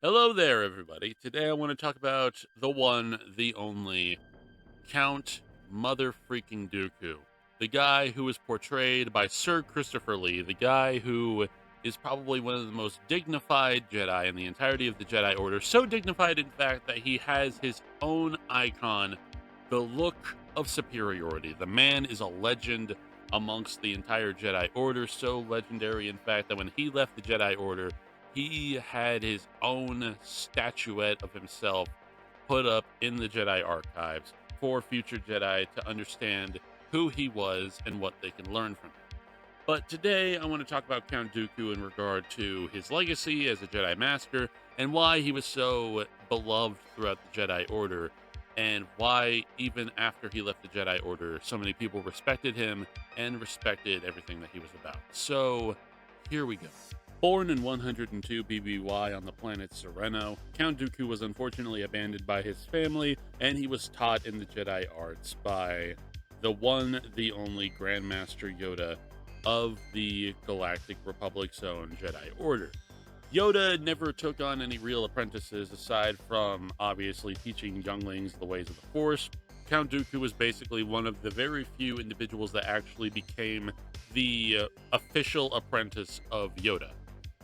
Hello there, everybody. Today I want to talk about the one, the only Count Mother Freaking Dooku. The guy who was portrayed by Sir Christopher Lee, the guy who is probably one of the most dignified Jedi in the entirety of the Jedi Order. So dignified, in fact, that he has his own icon, the look of superiority. The man is a legend amongst the entire Jedi Order, so legendary, in fact, that when he left the Jedi Order, he had his own statuette of himself put up in the Jedi archives for future Jedi to understand who he was and what they can learn from him. But today, I want to talk about Count Dooku in regard to his legacy as a Jedi Master and why he was so beloved throughout the Jedi Order, and why, even after he left the Jedi Order, so many people respected him and respected everything that he was about. So, here we go. Born in 102 BBY on the planet Sereno, Count Dooku was unfortunately abandoned by his family, and he was taught in the Jedi arts by the one, the only Grandmaster Yoda of the Galactic Republic's own Jedi Order. Yoda never took on any real apprentices aside from obviously teaching younglings the ways of the Force. Count Dooku was basically one of the very few individuals that actually became the official apprentice of Yoda.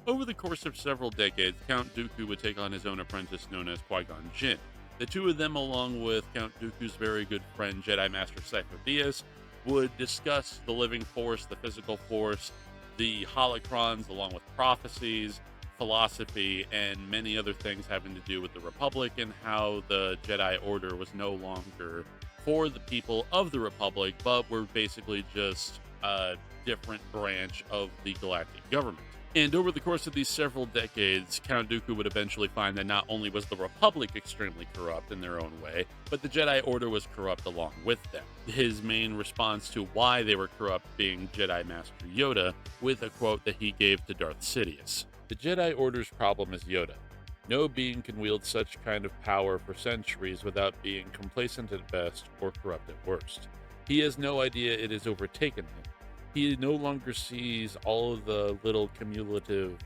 Over the course of several decades, Count Dooku would take on his own apprentice known as Qui-Gon Jinn. The two of them, along with Count Dooku's very good friend Jedi Master Sifo Dyas, would discuss the living force, the physical force, the holocrons, along with prophecies, philosophy, and many other things having to do with the Republic and how the Jedi Order was no longer for the people of the Republic, but were basically just a different branch of the galactic government. And over the course of these several decades, Count Dooku would eventually find that not only was the Republic extremely corrupt in their own way, but the Jedi Order was corrupt along with them. His main response to why they were corrupt being Jedi Master Yoda, with a quote that he gave to Darth Sidious. The Jedi Order's problem is Yoda. No being can wield such kind of power for centuries without being complacent at best or corrupt at worst. He has no idea it has overtaken him. He no longer sees all of the little cumulative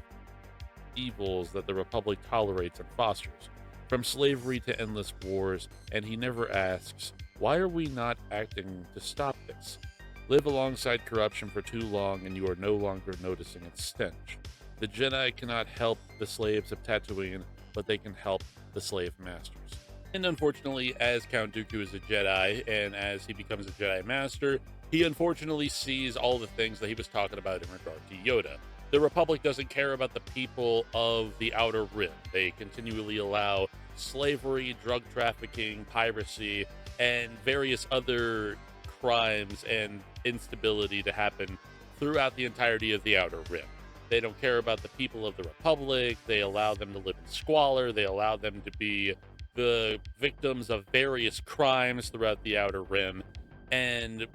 evils that the Republic tolerates and fosters, from slavery to endless wars, and he never asks, why are we not acting to stop this? Live alongside corruption for too long and you are no longer noticing its stench. The Jedi cannot help the slaves of Tatooine, but they can help the slave masters. And unfortunately, as Count Dooku is a Jedi, and as he becomes a Jedi Master, he unfortunately sees all the things that he was talking about in regard to Yoda. The Republic doesn't care about the people of the Outer Rim. They continually allow slavery, drug trafficking, piracy, and various other crimes and instability to happen throughout the entirety of the Outer Rim. They don't care about the people of the Republic. They allow them to live in squalor. They allow them to be the victims of various crimes throughout the Outer Rim. And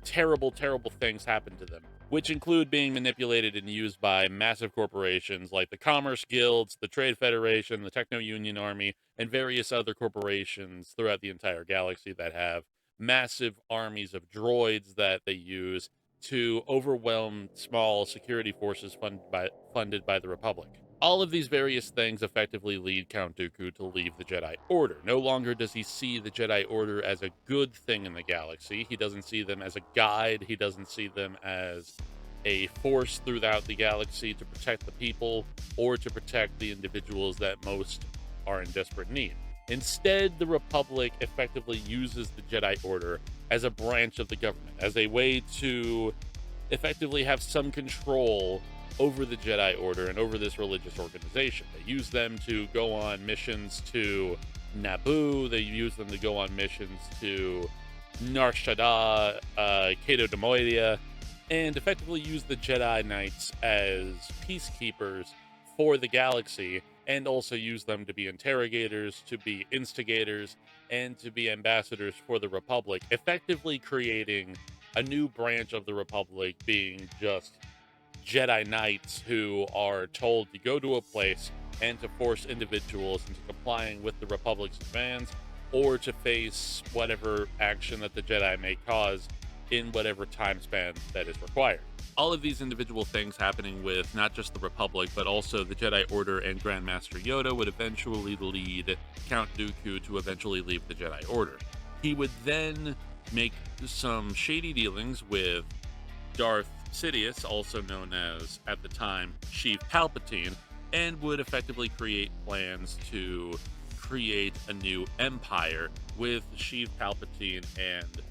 terrible, terrible things happen to them, which include being manipulated and used by massive corporations like the Commerce Guilds, the Trade Federation, the Techno Union Army, and various other corporations throughout the entire galaxy that have massive armies of droids that they use to overwhelm small security forces funded by the Republic. All of these various things effectively lead Count Dooku to leave the Jedi Order. No longer does he see the Jedi Order as a good thing in the galaxy. He doesn't see them as a guide. He doesn't see them as a force throughout the galaxy to protect the people or to protect the individuals that most are in desperate need. Instead, the Republic effectively uses the Jedi Order as a branch of the government, as a way to effectively have some control over the Jedi Order and over this religious organization. They use them to go on missions to Naboo. They use them to go on missions to Nar Shaddaa, Cato Demoidia, and effectively use the Jedi Knights as peacekeepers for the galaxy, and also use them to be interrogators, to be instigators, and to be ambassadors for the Republic, effectively creating a new branch of the Republic being just Jedi Knights who are told to go to a place and to force individuals into complying with the Republic's demands or to face whatever action that the Jedi may cause in whatever time span that is required. All of these individual things happening with not just the Republic, but also the Jedi Order and Grandmaster Yoda would eventually lead Count Dooku to eventually leave the Jedi Order. He would then make some shady dealings with Darth Sidious, also known as, at the time, Sheev Palpatine, and would effectively create plans to create a new empire with Sheev Palpatine and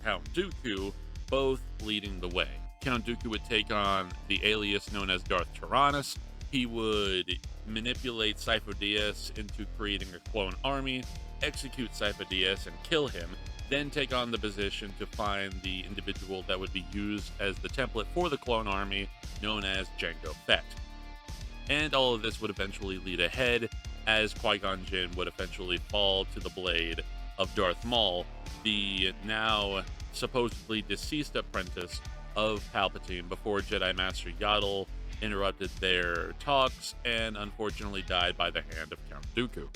Count Dooku both leading the way. Count Dooku would take on the alias known as Darth Tyrannus. He would manipulate Sifo Dyas into creating a clone army, execute Sifo Dyas and kill him, then take on the position to find the individual that would be used as the template for the clone army, known as Jango Fett. And all of this would eventually lead ahead as Qui-Gon Jinn would eventually fall to the blade of Darth Maul, the now supposedly deceased apprentice of Palpatine, before Jedi Master Yaddle interrupted their talks and unfortunately died by the hand of Count Dooku.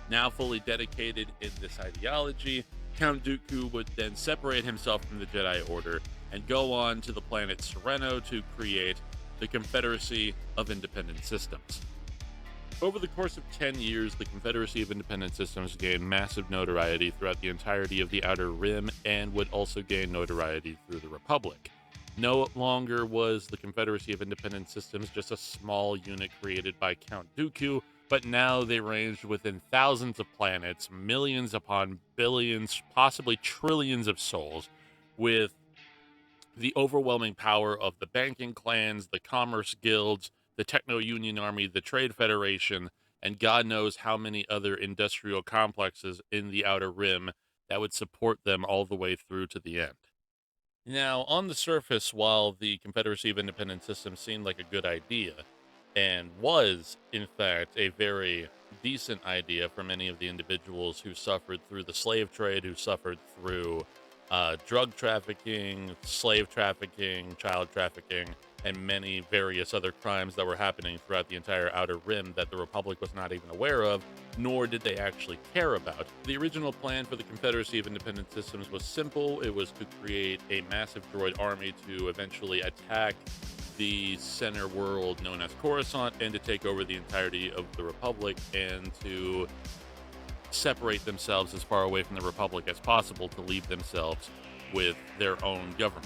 Now fully dedicated in this ideology, Count Dooku would then separate himself from the Jedi Order and go on to the planet Sereno to create the Confederacy of Independent Systems. Over the course of 10 years, the Confederacy of Independent Systems gained massive notoriety throughout the entirety of the Outer Rim and would also gain notoriety through the Republic. No longer was the Confederacy of Independent Systems just a small unit created by Count Dooku, but now they ranged within thousands of planets, millions upon billions, possibly trillions of souls, with the overwhelming power of the banking clans, the commerce guilds, the Techno-Union Army, the Trade Federation, and God knows how many other industrial complexes in the Outer Rim that would support them all the way through to the end. Now, on the surface, while the Confederacy of Independent Systems seemed like a good idea, and was, in fact, a very decent idea for many of the individuals who suffered through the slave trade, who suffered through drug trafficking, slave trafficking, child trafficking, and many various other crimes that were happening throughout the entire Outer Rim that the Republic was not even aware of, nor did they actually care about. The original plan for the Confederacy of Independent Systems was simple. It was to create a massive droid army to eventually attack the center world known as Coruscant and to take over the entirety of the Republic and to separate themselves as far away from the Republic as possible to leave themselves with their own government.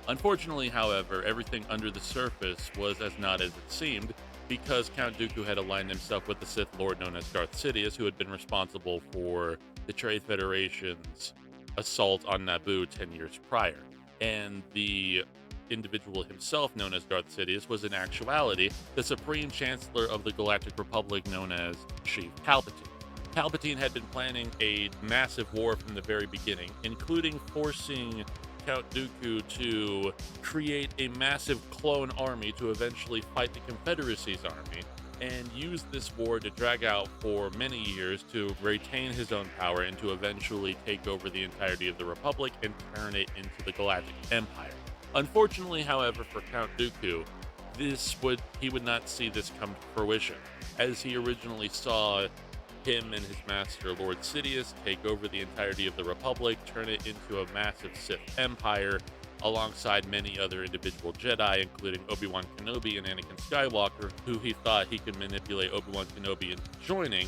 Unfortunately, however, everything under the surface was as not as it seemed, because Count Dooku had aligned himself with the Sith Lord known as Darth Sidious, who had been responsible for the Trade Federation's assault on Naboo 10 years prior. And the individual himself, known as Darth Sidious, was in actuality the Supreme Chancellor of the Galactic Republic, known as Sheev Palpatine. Palpatine had been planning a massive war from the very beginning, including forcing Count Dooku to create a massive clone army to eventually fight the Confederacy's army, and use this war to drag out for many years to retain his own power and to eventually take over the entirety of the Republic and turn it into the Galactic Empire. Unfortunately, however, for Count Dooku, he would not see this come to fruition, as he originally saw him and his master, Lord Sidious, take over the entirety of the Republic, turn it into a massive Sith empire, alongside many other individual Jedi, including Obi-Wan Kenobi and Anakin Skywalker, who he thought he could manipulate Obi-Wan Kenobi into joining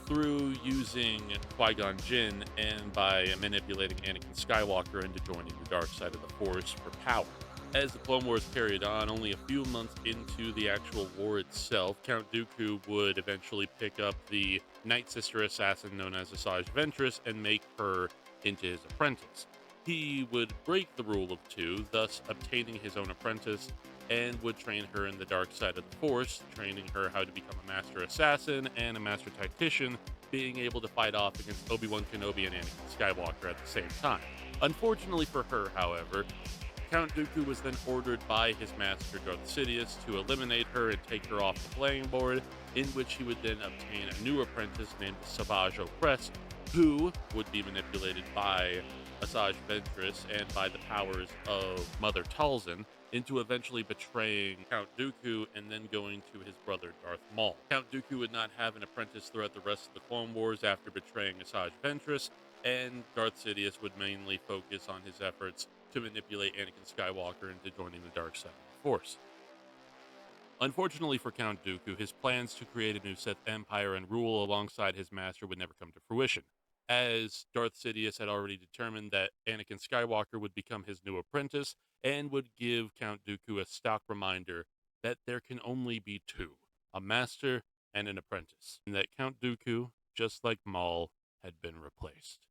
through using Qui-Gon Jinn and by manipulating Anakin Skywalker into joining the dark side of the Force for power. As the Clone Wars carried on, only a few months into the actual war itself, Count Dooku would eventually pick up the Night Sister assassin known as Asajj Ventress and make her into his apprentice. He would break the rule of two, thus obtaining his own apprentice, and would train her in the dark side of the Force, training her how to become a master assassin and a master tactician, being able to fight off against Obi-Wan Kenobi and Anakin Skywalker at the same time. Unfortunately for her, however, Count Dooku was then ordered by his master Darth Sidious to eliminate her and take her off the playing board, in which he would then obtain a new apprentice named Savage Opress, who would be manipulated by Asajj Ventress and by the powers of Mother Talzin into eventually betraying Count Dooku and then going to his brother Darth Maul. Count Dooku would not have an apprentice throughout the rest of the Clone Wars after betraying Asajj Ventress, and Darth Sidious would mainly focus on his efforts to manipulate Anakin Skywalker into joining the dark side of the Force. Unfortunately for Count Dooku, his plans to create a new Sith Empire and rule alongside his master would never come to fruition, as Darth Sidious had already determined that Anakin Skywalker would become his new apprentice and would give Count Dooku a stock reminder that there can only be two, a master and an apprentice, and that Count Dooku, just like Maul, had been replaced.